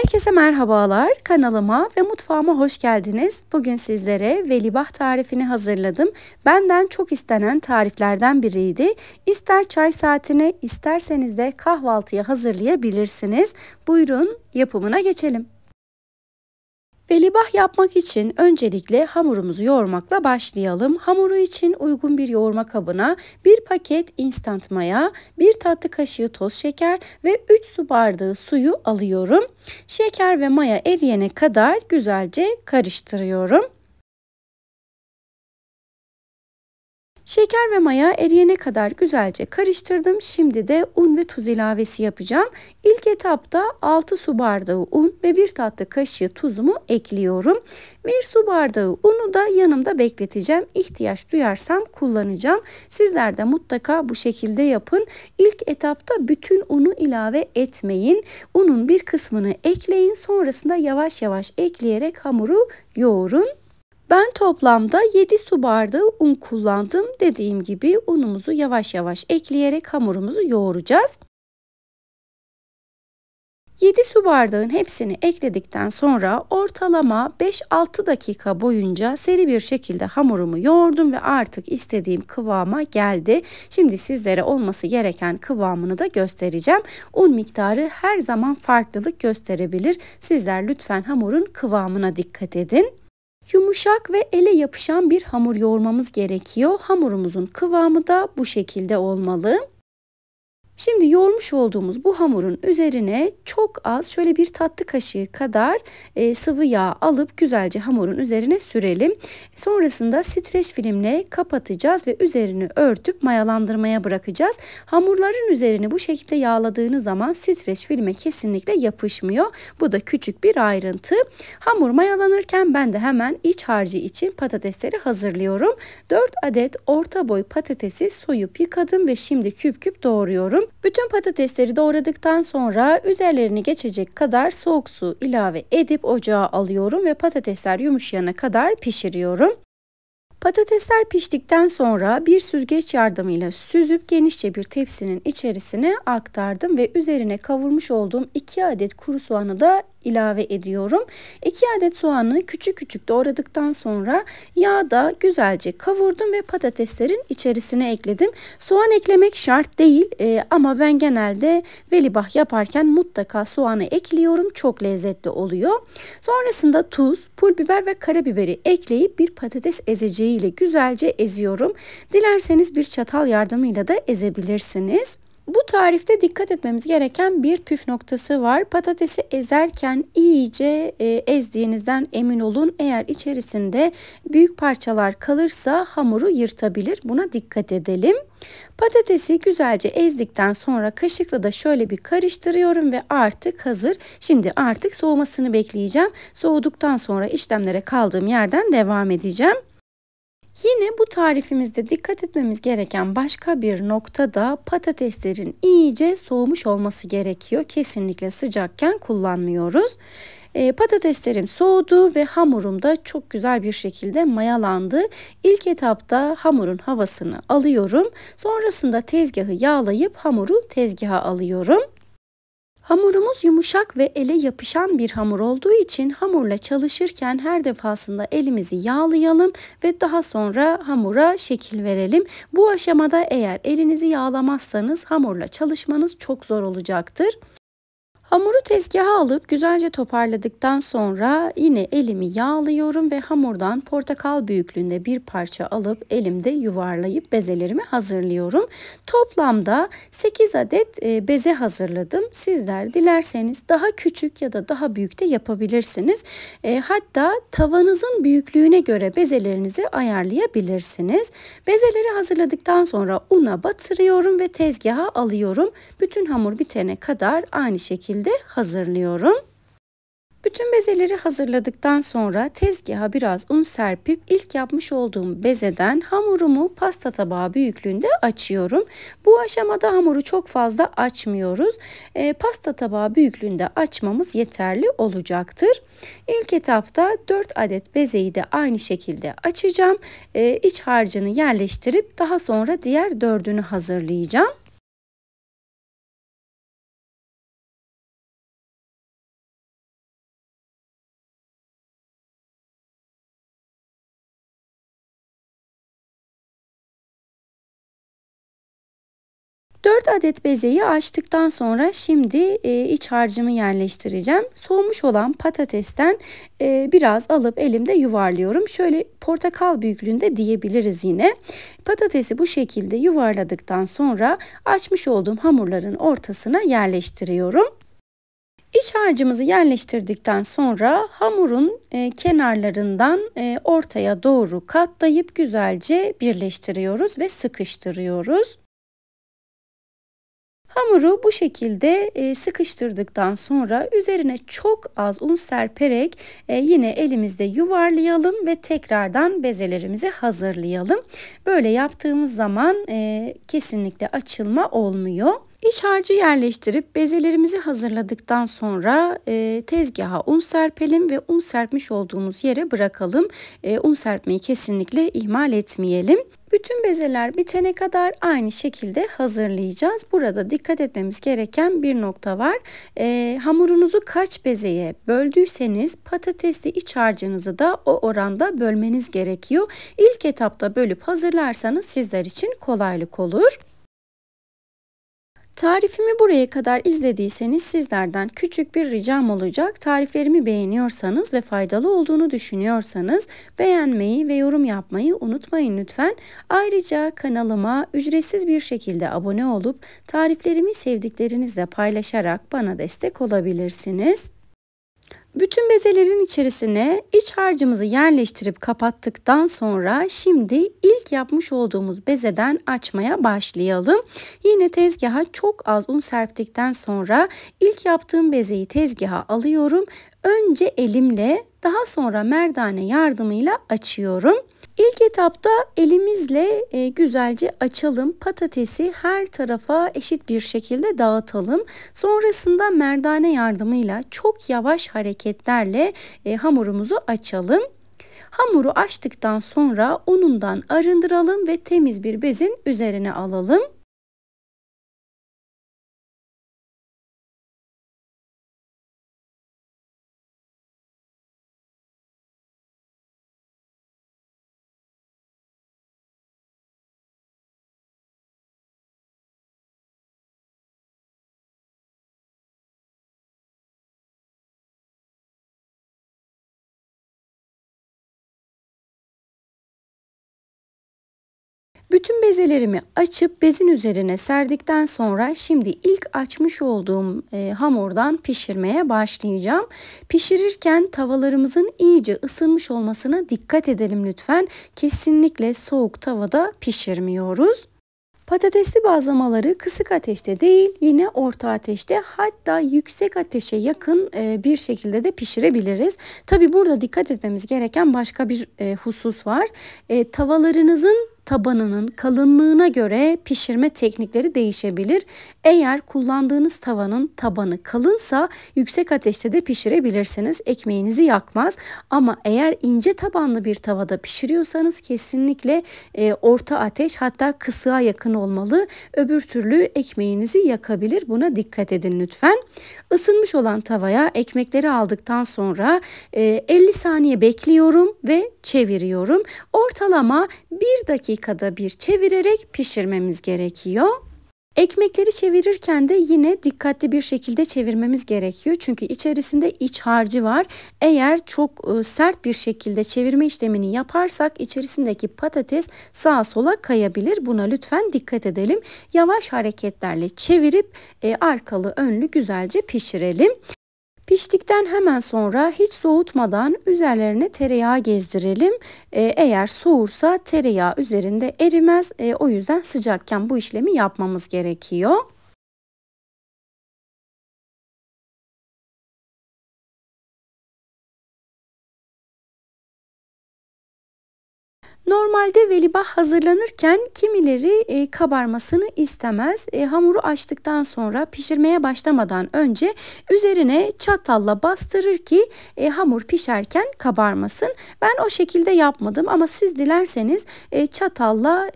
Herkese merhabalar. Kanalıma ve mutfağıma hoş geldiniz. Bugün sizlere velibah tarifini hazırladım. Benden çok istenen tariflerden biriydi. İster çay saatine, isterseniz de kahvaltıya hazırlayabilirsiniz. Buyurun yapımına geçelim. Velibah yapmak için öncelikle hamurumuzu yoğurmakla başlayalım. Hamuru için uygun bir yoğurma kabına 1 paket instant maya, 1 tatlı kaşığı toz şeker ve 3 su bardağı suyu alıyorum. Şeker ve maya eriyene kadar güzelce karıştırıyorum. Şeker ve maya eriyene kadar güzelce karıştırdım. Şimdi de un ve tuz ilavesi yapacağım. İlk etapta 6 su bardağı un ve 1 tatlı kaşığı tuzumu ekliyorum. 1 su bardağı unu da yanımda bekleteceğim. İhtiyaç duyarsam kullanacağım. Sizler de mutlaka bu şekilde yapın. İlk etapta bütün unu ilave etmeyin. Unun bir kısmını ekleyin. Sonrasında yavaş yavaş ekleyerek hamuru yoğurun. Ben toplamda 7 su bardağı un kullandım. Dediğim gibi unumuzu yavaş yavaş ekleyerek hamurumuzu yoğuracağız. 7 su bardağın hepsini ekledikten sonra ortalama 5-6 dakika boyunca seri bir şekilde hamurumu yoğurdum ve artık istediğim kıvama geldi. Şimdi sizlere olması gereken kıvamını da göstereceğim. Un miktarı her zaman farklılık gösterebilir. Sizler lütfen hamurun kıvamına dikkat edin. Yumuşak ve ele yapışan bir hamur yoğurmamız gerekiyor. Hamurumuzun kıvamı da bu şekilde olmalı. Şimdi yoğurmuş olduğumuz bu hamurun üzerine çok az şöyle bir tatlı kaşığı kadar sıvı yağ alıp güzelce hamurun üzerine sürelim. Sonrasında streç filmle kapatacağız ve üzerini örtüp mayalandırmaya bırakacağız. Hamurların üzerini bu şekilde yağladığınız zaman streç filme kesinlikle yapışmıyor. Bu da küçük bir ayrıntı. Hamur mayalanırken ben de hemen iç harcı için patatesleri hazırlıyorum. 4 adet orta boy patatesi soyup yıkadım ve şimdi küp küp doğruyorum. Bütün patatesleri doğradıktan sonra üzerlerini geçecek kadar soğuk su ilave edip ocağa alıyorum ve patatesler yumuşayana kadar pişiriyorum. Patatesler piştikten sonra bir süzgeç yardımıyla süzüp genişçe bir tepsinin içerisine aktardım ve üzerine kavurmuş olduğum 2 adet kuru soğanı da ilave ediyorum. 2 adet soğanı küçük küçük doğradıktan sonra yağda güzelce kavurdum ve patateslerin içerisine ekledim. Soğan eklemek şart değil ama ben genelde velibah yaparken mutlaka soğanı ekliyorum. Çok lezzetli oluyor. Sonrasında tuz, pul biber ve karabiberi ekleyip bir patates ezeceği ile güzelce eziyorum. Dilerseniz bir çatal yardımıyla da ezebilirsiniz. Bu tarifte dikkat etmemiz gereken bir püf noktası var. Patatesi ezerken iyice ezdiğinizden emin olun. Eğer içerisinde büyük parçalar kalırsa hamuru yırtabilir. Buna dikkat edelim. Patatesi güzelce ezdikten sonra kaşıkla da şöyle bir karıştırıyorum ve artık hazır. Şimdi artık soğumasını bekleyeceğim. Soğuduktan sonra işlemlere kaldığım yerden devam edeceğim. Yine bu tarifimizde dikkat etmemiz gereken başka bir nokta da patateslerin iyice soğumuş olması gerekiyor. Kesinlikle sıcakken kullanmıyoruz. Patateslerim soğudu ve hamurum da çok güzel bir şekilde mayalandı. İlk etapta hamurun havasını alıyorum. Sonrasında tezgahı yağlayıp hamuru tezgaha alıyorum. Hamurumuz yumuşak ve ele yapışan bir hamur olduğu için hamurla çalışırken her defasında elimizi yağlayalım ve daha sonra hamura şekil verelim. Bu aşamada eğer elinizi yağlamazsanız hamurla çalışmanız çok zor olacaktır. Hamuru tezgaha alıp güzelce toparladıktan sonra yine elimi yağlıyorum ve hamurdan portakal büyüklüğünde bir parça alıp elimde yuvarlayıp bezelerimi hazırlıyorum. Toplamda 8 adet beze hazırladım. Sizler dilerseniz daha küçük ya da daha büyük de yapabilirsiniz. Hatta tavanızın büyüklüğüne göre bezelerinizi ayarlayabilirsiniz. Bezeleri hazırladıktan sonra una batırıyorum ve tezgaha alıyorum. Bütün hamur bitene kadar aynı şekilde hazırlıyorum. Bütün bezeleri hazırladıktan sonra tezgaha biraz un serpip ilk yapmış olduğum bezeden hamurumu pasta tabağı büyüklüğünde açıyorum. Bu aşamada hamuru çok fazla açmıyoruz. Pasta tabağı büyüklüğünde açmamız yeterli olacaktır. İlk etapta 4 adet bezeyi de aynı şekilde açacağım. İç harcını yerleştirip daha sonra diğer 4'ünü hazırlayacağım. 4 adet bezeyi açtıktan sonra şimdi iç harcımı yerleştireceğim. Soğumuş olan patatesten biraz alıp elimde yuvarlıyorum. Şöyle portakal büyüklüğünde diyebiliriz yine. Patatesi bu şekilde yuvarladıktan sonra açmış olduğum hamurların ortasına yerleştiriyorum. İç harcımızı yerleştirdikten sonra hamurun kenarlarından ortaya doğru katlayıp güzelce birleştiriyoruz ve sıkıştırıyoruz. Hamuru bu şekilde sıkıştırdıktan sonra üzerine çok az un serperek yine elimizde yuvarlayalım ve tekrardan bezelerimizi hazırlayalım. Böyle yaptığımız zaman kesinlikle açılma olmuyor. İç harcı yerleştirip bezelerimizi hazırladıktan sonra tezgaha un serpelim ve un serpmiş olduğumuz yere bırakalım. Un serpmeyi kesinlikle ihmal etmeyelim. Bütün bezeler bitene kadar aynı şekilde hazırlayacağız. Burada dikkat etmemiz gereken bir nokta var. Hamurunuzu kaç bezeye böldüyseniz patatesli iç harcınızı da o oranda bölmeniz gerekiyor. İlk etapta bölüp hazırlarsanız sizler için kolaylık olur. Tarifimi buraya kadar izlediyseniz sizlerden küçük bir ricam olacak. Tariflerimi beğeniyorsanız ve faydalı olduğunu düşünüyorsanız beğenmeyi ve yorum yapmayı unutmayın lütfen. Ayrıca kanalıma ücretsiz bir şekilde abone olup tariflerimi sevdiklerinizle paylaşarak bana destek olabilirsiniz. Bütün bezelerin içerisine iç harcımızı yerleştirip kapattıktan sonra şimdi ilk yapmış olduğumuz bezeden açmaya başlayalım. Yine tezgaha çok az un serptikten sonra ilk yaptığım bezeyi tezgaha alıyorum. Önce elimle, daha sonra merdane yardımıyla açıyorum. İlk etapta elimizle güzelce açalım. Patatesi her tarafa eşit bir şekilde dağıtalım. Sonrasında merdane yardımıyla çok yavaş hareketlerle hamurumuzu açalım. Hamuru açtıktan sonra unundan arındıralım ve temiz bir bezin üzerine alalım. Bütün bezelerimi açıp bezin üzerine serdikten sonra şimdi ilk açmış olduğum hamurdan pişirmeye başlayacağım. Pişirirken tavalarımızın iyice ısınmış olmasına dikkat edelim lütfen. Kesinlikle soğuk tavada pişirmiyoruz. Patatesli bazlamaları kısık ateşte değil, yine orta ateşte, hatta yüksek ateşe yakın bir şekilde de pişirebiliriz. Tabi burada dikkat etmemiz gereken başka bir husus var. Tavalarınızın tabanının kalınlığına göre pişirme teknikleri değişebilir. Eğer kullandığınız tavanın tabanı kalınsa yüksek ateşte de pişirebilirsiniz. Ekmeğinizi yakmaz. Ama eğer ince tabanlı bir tavada pişiriyorsanız kesinlikle orta ateş, hatta kısığa yakın olmalı. Öbür türlü ekmeğinizi yakabilir. Buna dikkat edin lütfen. Isınmış olan tavaya ekmekleri aldıktan sonra 50 saniye bekliyorum ve çeviriyorum. Ortalama 1 dakikada bir çevirerek pişirmemiz gerekiyor. Ekmekleri çevirirken de yine dikkatli bir şekilde çevirmemiz gerekiyor. Çünkü içerisinde iç harcı var. Eğer çok sert bir şekilde çevirme işlemini yaparsak içerisindeki patates sağa sola kayabilir. Buna lütfen dikkat edelim. Yavaş hareketlerle çevirip arkalı önlü güzelce pişirelim. Piştikten hemen sonra hiç soğutmadan üzerlerine tereyağı gezdirelim. Eğer soğursa tereyağı üzerinde erimez. O yüzden sıcakken bu işlemi yapmamız gerekiyor. Normalde velibah hazırlanırken kimileri kabarmasını istemez. Hamuru açtıktan sonra pişirmeye başlamadan önce üzerine çatalla bastırır ki hamur pişerken kabarmasın. Ben o şekilde yapmadım ama siz dilerseniz çatalla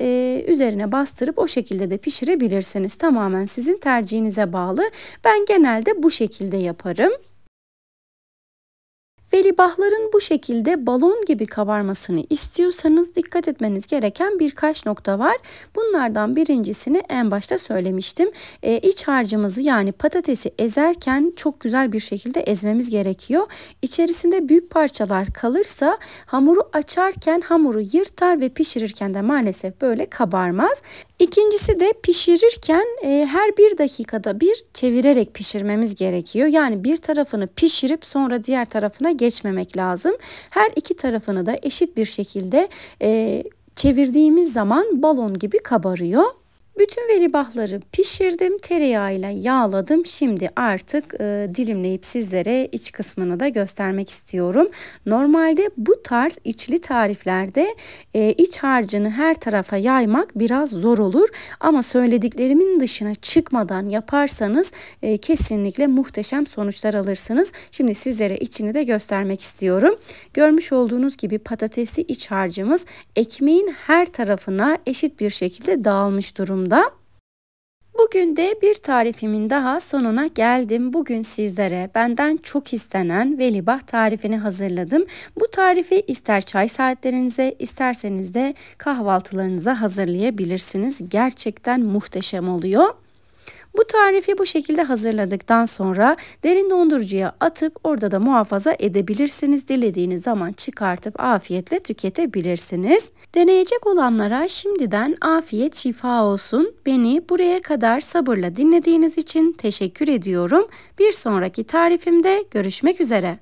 üzerine bastırıp o şekilde de pişirebilirsiniz. Tamamen sizin tercihinize bağlı. Ben genelde bu şekilde yaparım. Velibahların bu şekilde balon gibi kabarmasını istiyorsanız dikkat etmeniz gereken birkaç nokta var. Bunlardan birincisini en başta söylemiştim. İç harcımızı yani patatesi ezerken çok güzel bir şekilde ezmemiz gerekiyor. İçerisinde büyük parçalar kalırsa hamuru açarken hamuru yırtar ve pişirirken de maalesef böyle kabarmaz. İkincisi de pişirirken her 1 dakikada bir çevirerek pişirmemiz gerekiyor. Yani bir tarafını pişirip sonra diğer tarafına geçmemek lazım. Her iki tarafını da eşit bir şekilde çevirdiğimiz zaman balon gibi kabarıyor. Bütün velibahları pişirdim, tereyağıyla yağladım. Şimdi artık dilimleyip sizlere iç kısmını da göstermek istiyorum. Normalde bu tarz içli tariflerde iç harcını her tarafa yaymak biraz zor olur. Ama söylediklerimin dışına çıkmadan yaparsanız kesinlikle muhteşem sonuçlar alırsınız. Şimdi sizlere içini de göstermek istiyorum. Görmüş olduğunuz gibi patatesli iç harcımız ekmeğin her tarafına eşit bir şekilde dağılmış durumda. Bugün de bir tarifimin daha sonuna geldim. Bugün sizlere benden çok istenen velibah tarifini hazırladım. Bu tarifi ister çay saatlerinize, isterseniz de kahvaltılarınıza hazırlayabilirsiniz. Gerçekten muhteşem oluyor. Bu tarifi bu şekilde hazırladıktan sonra derin dondurucuya atıp orada da muhafaza edebilirsiniz. Dilediğiniz zaman çıkartıp afiyetle tüketebilirsiniz. Deneyecek olanlara şimdiden afiyet şifa olsun. Beni buraya kadar sabırla dinlediğiniz için teşekkür ediyorum. Bir sonraki tarifimde görüşmek üzere.